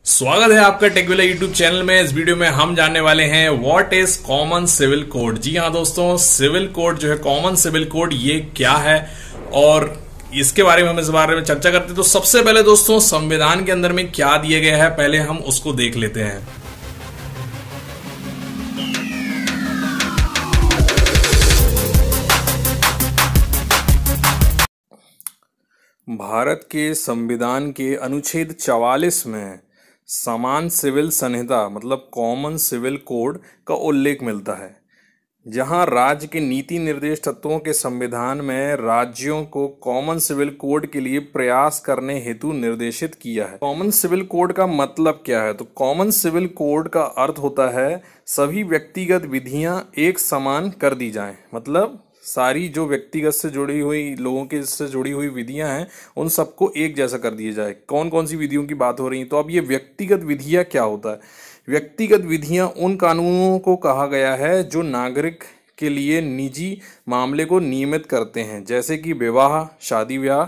स्वागत है आपका टेकविला यूट्यूब चैनल में। इस वीडियो में हम जानने वाले हैं what is common civil code. जी हाँ दोस्तों, सिविल कोड जो है कॉमन सिविल कोड ये क्या है और इसके बारे में हम इस बारे में चर्चा करते हैं। तो सबसे पहले दोस्तों संविधान के अंदर में क्या दिया गया है पहले हम उसको देख लेते हैं। भारत के संविधान के अनुच्छेद 44 में समान सिविल संहिता मतलब कॉमन सिविल कोड का उल्लेख मिलता है, जहां राज्य के नीति निर्देश तत्वों के संविधान में राज्यों को कॉमन सिविल कोड के लिए प्रयास करने हेतु निर्देशित किया है। कॉमन सिविल कोड का मतलब क्या है? तो कॉमन सिविल कोड का अर्थ होता है सभी व्यक्तिगत विधियां एक समान कर दी जाएं। मतलब सारी जो व्यक्तिगत से जुड़ी हुई लोगों के से जुड़ी हुई विधियां हैं उन सबको एक जैसा कर दिया जाए। कौन कौन सी विधियों की बात हो रही है? तो अब ये व्यक्तिगत विधियां क्या होता है? व्यक्तिगत विधियां उन कानूनों को कहा गया है जो नागरिक के लिए निजी मामले को नियमित करते हैं, जैसे कि विवाह, शादी ब्याह,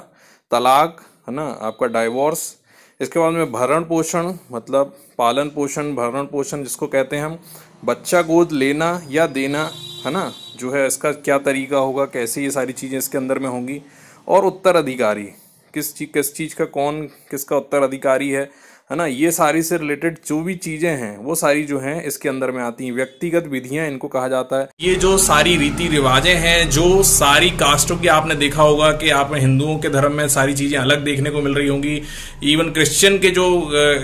तलाक, है ना, आपका डाइवोर्स। इसके बाद में भरण पोषण मतलब पालन पोषण, भरण पोषण जिसको कहते हैं हम, बच्चा गोद लेना या देना, है ना, जो है इसका क्या तरीका होगा, कैसे ये सारी चीज़ें इसके अंदर में होंगी। और उत्तराधिकारी, किस चीज़ का कौन किसका उत्तराधिकारी है ना, ये सारी से रिलेटेड जो भी चीज़ें हैं वो सारी जो हैं इसके अंदर में आती हैं। व्यक्तिगत विधियां इनको कहा जाता है। ये जो सारी रीति रिवाजें हैं जो सारी कास्टों की, आपने देखा होगा कि आप हिंदुओं के धर्म में सारी चीज़ें अलग देखने को मिल रही होंगी। इवन क्रिश्चियन के जो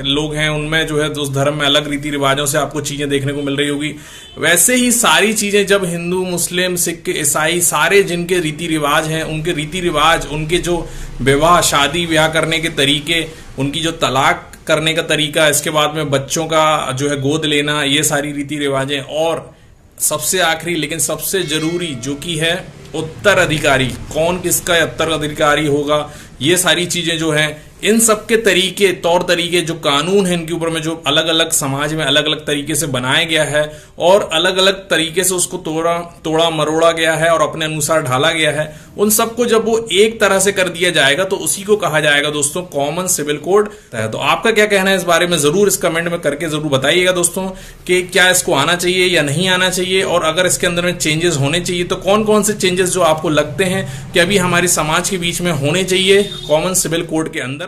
लोग हैं उनमें जो है उस धर्म में अलग रीति रिवाजों से आपको चीज़ें देखने को मिल रही होगी। वैसे ही सारी चीज़ें जब हिंदू, मुस्लिम, सिख, ईसाई सारे जिनके रीति रिवाज हैं, उनके रीति रिवाज, उनके जो विवाह शादी ब्याह करने के तरीके, उनकी जो तलाक करने का तरीका, इसके बाद में बच्चों का जो है गोद लेना, ये सारी रीति रिवाजें, और सबसे आखिरी लेकिन सबसे जरूरी जो कि है उत्तराधिकारी, कौन किसका उत्तराधिकारी होगा, ये सारी चीजें जो हैं इन सब के तरीके, तौर तरीके, जो कानून है इनके ऊपर में जो अलग अलग समाज में अलग अलग तरीके से बनाया गया है और अलग अलग तरीके से उसको तोड़ा मरोड़ा गया है और अपने अनुसार ढाला गया है, उन सबको जब वो एक तरह से कर दिया जाएगा तो उसी को कहा जाएगा दोस्तों कॉमन सिविल कोड। तो आपका क्या कहना है इस बारे में जरूर इस कमेंट में करके जरूर बताइएगा दोस्तों कि क्या इसको आना चाहिए या नहीं आना चाहिए, और अगर इसके अंदर में चेंजेस होने चाहिए तो कौन कौन से चेंजेस जो आपको लगते हैं कि अभी हमारी समाज के बीच में होने चाहिए कॉमन सिविल कोड के अंदर।